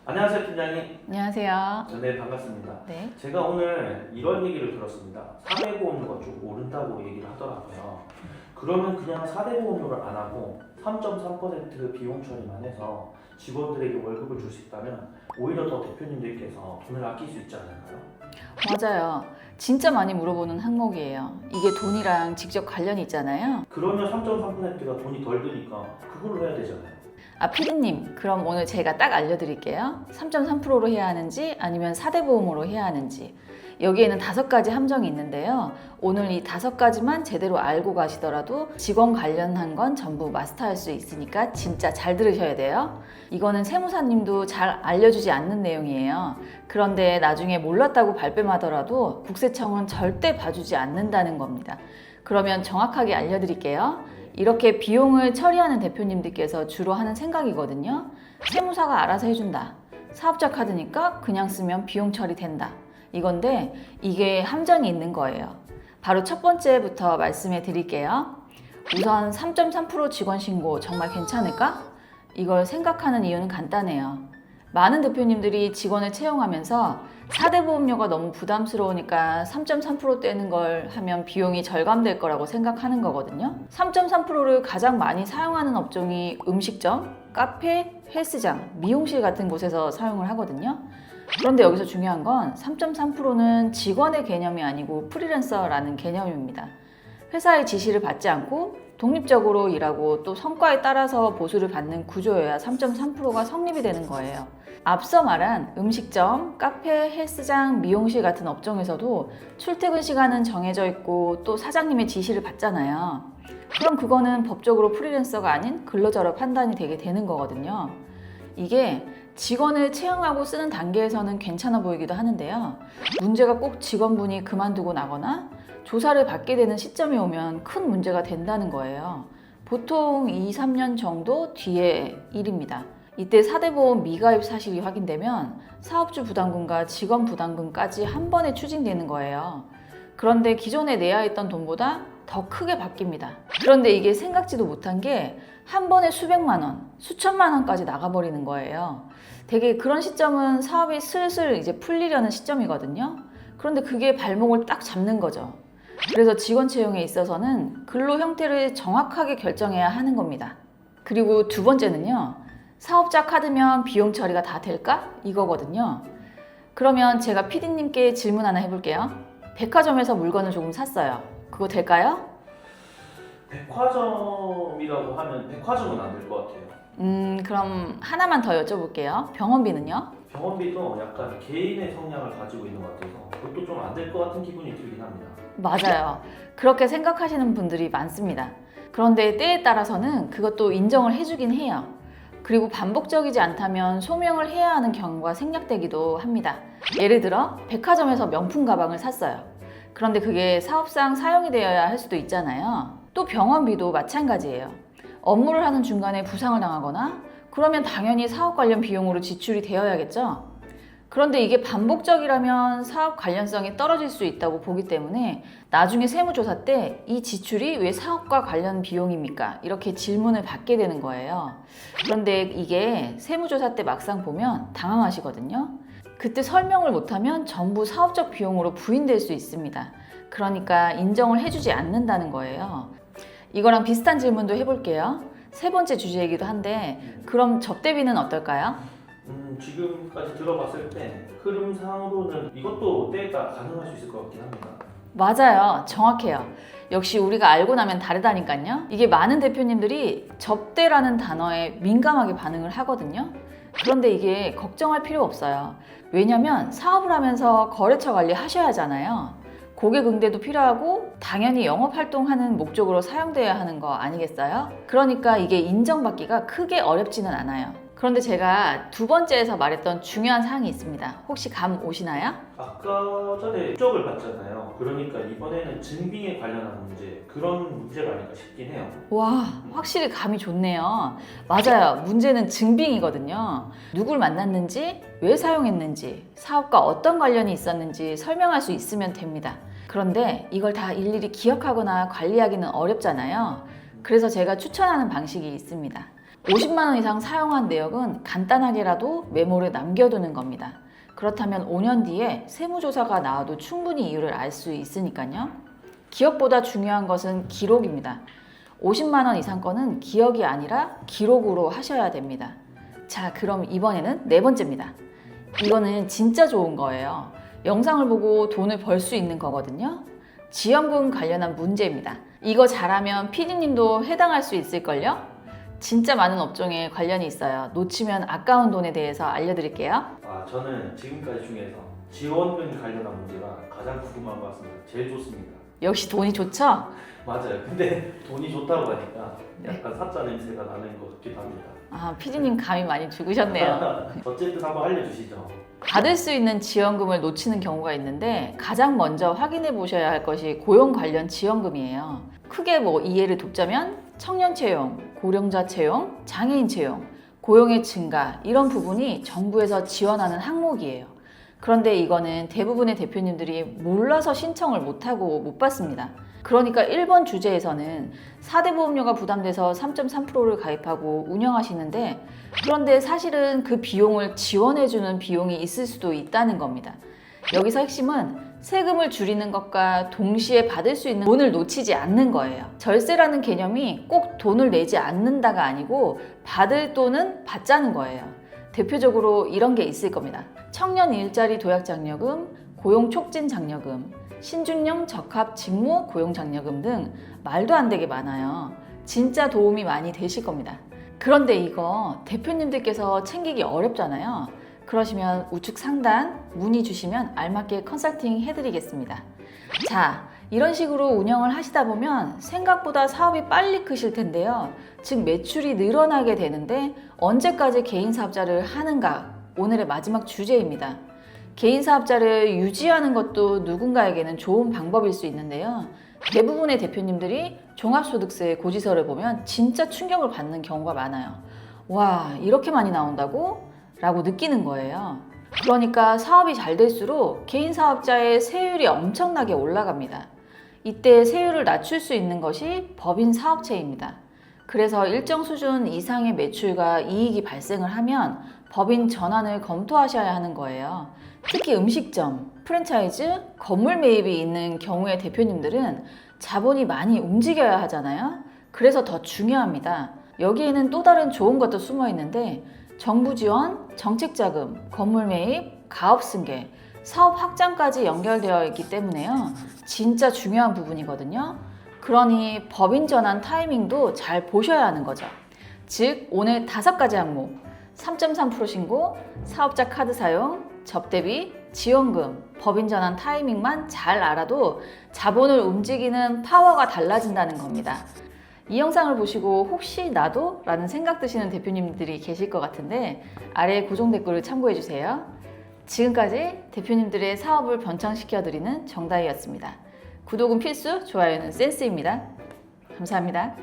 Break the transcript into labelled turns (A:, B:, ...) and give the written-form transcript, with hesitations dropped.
A: 안녕하세요, 팀장님.
B: 안녕하세요.
A: 네, 반갑습니다.
B: 네.
A: 제가 오늘 이런 얘기를 들었습니다. 4대 보험료가 좀 오른다고 얘기를 하더라고요. 그러면 그냥 4대 보험료를 안 하고 3.3% 비용 처리만 해서 직원들에게 월급을 줄 수 있다면 오히려 더 대표님들께서 돈을 아낄 수 있지 않을까요?
B: 맞아요. 진짜 많이 물어보는 항목이에요. 이게 돈이랑 직접 관련이 있잖아요.
A: 그러면 3.3%가 돈이 덜 드니까 그걸로 해야 되잖아요.
B: 피디님, 그럼 오늘 제가 딱 알려드릴게요. 3.3%로 해야 하는지 아니면 4대 보험으로 해야 하는지. 여기에는 5가지 함정이 있는데요. 오늘 이 5가지만 제대로 알고 가시더라도 직원 관련한 건 전부 마스터할 수 있으니까 진짜 잘 들으셔야 돼요. 이거는 세무사님도 잘 알려주지 않는 내용이에요. 그런데 나중에 몰랐다고 발뺌하더라도 국세청은 절대 봐주지 않는다는 겁니다. 그러면 정확하게 알려드릴게요. 이렇게 비용을 처리하는 대표님들께서 주로 하는 생각이거든요. 세무사가 알아서 해준다. 사업자 카드니까 그냥 쓰면 비용 처리된다. 이건데 이게 함정이 있는 거예요. 바로 첫 번째부터 말씀해 드릴게요. 우선 3.3% 직원 신고 정말 괜찮을까? 이걸 생각하는 이유는 간단해요. 많은 대표님들이 직원을 채용하면서 4대 보험료가 너무 부담스러우니까 3.3% 떼는 걸 하면 비용이 절감될 거라고 생각하는 거거든요. 3.3%를 가장 많이 사용하는 업종이 음식점, 카페, 헬스장, 미용실 같은 곳에서 사용을 하거든요. 그런데 여기서 중요한 건 3.3%는 직원의 개념이 아니고 프리랜서라는 개념입니다. 회사의 지시를 받지 않고 독립적으로 일하고 또 성과에 따라서 보수를 받는 구조여야 3.3%가 성립이 되는 거예요. 앞서 말한 음식점, 카페, 헬스장, 미용실 같은 업종에서도 출퇴근 시간은 정해져 있고 또 사장님의 지시를 받잖아요. 그럼 그거는 법적으로 프리랜서가 아닌 근로자로 판단이 되게 되는 거거든요. 이게 직원을 채용하고 쓰는 단계에서는 괜찮아 보이기도 하는데요. 문제가 꼭 직원분이 그만두고 나거나 조사를 받게 되는 시점이 오면 큰 문제가 된다는 거예요. 보통 2, 3년 정도 뒤의 일입니다. 이때 4대 보험 미가입 사실이 확인되면 사업주 부담금과 직원 부담금까지 한 번에 추징되는 거예요. 그런데 기존에 내야 했던 돈보다 더 크게 바뀝니다. 그런데 이게 생각지도 못한 게 한 번에 수백만 원, 수천만 원까지 나가버리는 거예요. 되게 그런 시점은 사업이 슬슬 이제 풀리려는 시점이거든요. 그런데 그게 발목을 딱 잡는 거죠. 그래서 직원 채용에 있어서는 근로 형태를 정확하게 결정해야 하는 겁니다. 그리고 두 번째는요. 사업자 카드면 비용 처리가 다 될까? 이거거든요. 그러면 제가 PD님께 질문 하나 해볼게요. 백화점에서 물건을 조금 샀어요. 그거 될까요?
A: 백화점이라고 하면 백화점은 안 될 것 같아요.
B: 그럼 하나만 더 여쭤볼게요. 병원비는요?
A: 병원비도 약간 개인의 성향을 가지고 있는 것 같아서 그것도 좀 안 될 것 같은 기분이 들긴 합니다.
B: 맞아요. 그렇게 생각하시는 분들이 많습니다. 그런데 때에 따라서는 그것도 인정을 해주긴 해요. 그리고 반복적이지 않다면 소명을 해야 하는 경우가 생략되기도 합니다. 예를 들어 백화점에서 명품 가방을 샀어요. 그런데 그게 사업상 사용이 되어야 할 수도 있잖아요. 또 병원비도 마찬가지예요. 업무를 하는 중간에 부상을 당하거나 그러면 당연히 사업 관련 비용으로 지출이 되어야겠죠. 그런데 이게 반복적이라면 사업 관련성이 떨어질 수 있다고 보기 때문에 나중에 세무조사 때 이 지출이 왜 사업과 관련 비용입니까? 이렇게 질문을 받게 되는 거예요. 그런데 이게 세무조사 때 막상 보면 당황하시거든요. 그때 설명을 못하면 전부 사업적 비용으로 부인될 수 있습니다. 그러니까 인정을 해주지 않는다는 거예요. 이거랑 비슷한 질문도 해볼게요. 세 번째 주제이기도 한데 그럼 접대비는 어떨까요?
A: 지금까지 들어봤을 때 흐름상으로는 이것도 때에 따라 가능할 수 있을 것 같긴 합니다.
B: 맞아요. 정확해요. 역시 우리가 알고 나면 다르다니까요. 이게 많은 대표님들이 접대라는 단어에 민감하게 반응을 하거든요. 그런데 이게 걱정할 필요 없어요. 왜냐면 사업을 하면서 거래처 관리 하셔야 하잖아요. 고객 응대도 필요하고 당연히 영업활동하는 목적으로 사용돼야 하는 거 아니겠어요? 그러니까 이게 인정받기가 크게 어렵지는 않아요. 그런데 제가 두 번째에서 말했던 중요한 사항이 있습니다. 혹시 감 오시나요?
A: 아까 전에 추적을 받잖아요. 그러니까 이번에는 증빙에 관련한 문제, 그런 문제가 아닐까 싶긴 해요.
B: 와, 확실히 감이 좋네요. 맞아요. 문제는 증빙이거든요. 누굴 만났는지, 왜 사용했는지, 사업과 어떤 관련이 있었는지 설명할 수 있으면 됩니다. 그런데 이걸 다 일일이 기억하거나 관리하기는 어렵잖아요. 그래서 제가 추천하는 방식이 있습니다. 50만 원 이상 사용한 내역은 간단하게라도 메모를 남겨두는 겁니다. 그렇다면 5년 뒤에 세무조사가 나와도 충분히 이유를 알 수 있으니까요. 기억보다 중요한 것은 기록입니다. 50만 원 이상 거는 기억이 아니라 기록으로 하셔야 됩니다. 자, 그럼 이번에는 네 번째입니다. 이거는 진짜 좋은 거예요. 영상을 보고 돈을 벌 수 있는 거거든요. 지원금 관련한 문제입니다. 이거 잘하면 PD님도 해당할 수 있을걸요? 진짜 많은 업종에 관련이 있어요. 놓치면 아까운 돈에 대해서 알려드릴게요.
A: 저는 지금까지 중에서 지원금 관련한 문제가 가장 궁금한 것 같습니다. 제일 좋습니다.
B: 역시 돈이 좋죠?
A: 맞아요. 근데 돈이 좋다고 하니까 약간 사짜 냄새가 나는 것 같기도 합니다.
B: PD님 감이 많이 죽으셨네요.
A: 어쨌든 한번 알려주시죠.
B: 받을 수 있는 지원금을 놓치는 경우가 있는데 가장 먼저 확인해 보셔야 할 것이 고용 관련 지원금이에요. 크게 이해를 돕자면 청년 채용, 고령자 채용, 장애인 채용, 고용의 증가 이런 부분이 정부에서 지원하는 항목이에요. 그런데 이거는 대부분의 대표님들이 몰라서 신청을 못하고 못 받습니다. 그러니까 1번 주제에서는 4대 보험료가 부담돼서 3.3%를 가입하고 운영하시는데 그런데 사실은 그 비용을 지원해주는 비용이 있을 수도 있다는 겁니다. 여기서 핵심은 세금을 줄이는 것과 동시에 받을 수 있는 돈을 놓치지 않는 거예요. 절세라는 개념이 꼭 돈을 내지 않는다가 아니고 받을 돈은 받자는 거예요. 대표적으로 이런 게 있을 겁니다. 청년 일자리 도약 장려금, 고용 촉진 장려금, 신준령 적합 직무 고용 장려금 등 말도 안 되게 많아요. 진짜 도움이 많이 되실 겁니다. 그런데 이거 대표님들께서 챙기기 어렵잖아요. 그러시면 우측 상단 문의 주시면 알맞게 컨설팅 해드리겠습니다. 자, 이런 식으로 운영을 하시다 보면 생각보다 사업이 빨리 크실 텐데요. 즉 매출이 늘어나게 되는데 언제까지 개인 사업자를 하는가? 오늘의 마지막 주제입니다. 개인 사업자를 유지하는 것도 누군가에게는 좋은 방법일 수 있는데요. 대부분의 대표님들이 종합소득세 고지서를 보면 진짜 충격을 받는 경우가 많아요. 와, 이렇게 많이 나온다고? 라고 느끼는 거예요. 그러니까 사업이 잘 될수록 개인 사업자의 세율이 엄청나게 올라갑니다. 이때 세율을 낮출 수 있는 것이 법인 사업체입니다. 그래서 일정 수준 이상의 매출과 이익이 발생을 하면 법인 전환을 검토하셔야 하는 거예요. 특히 음식점, 프랜차이즈, 건물 매입이 있는 경우의 대표님들은 자본이 많이 움직여야 하잖아요. 그래서 더 중요합니다. 여기에는 또 다른 좋은 것도 숨어 있는데 정부 지원, 정책 자금, 건물 매입, 가업 승계, 사업 확장까지 연결되어 있기 때문에요. 진짜 중요한 부분이거든요. 그러니 법인 전환 타이밍도 잘 보셔야 하는 거죠. 즉 오늘 5가지 항목, 3.3% 신고, 사업자 카드 사용, 접대비, 지원금, 법인 전환 타이밍만 잘 알아도 자본을 움직이는 파워가 달라진다는 겁니다. 이 영상을 보시고 혹시 나도? 라는 생각 드시는 대표님들이 계실 것 같은데 아래 고정 댓글을 참고해 주세요. 지금까지 대표님들의 사업을 번창시켜드리는 정다희였습니다. 구독은 필수, 좋아요는 센스입니다. 감사합니다.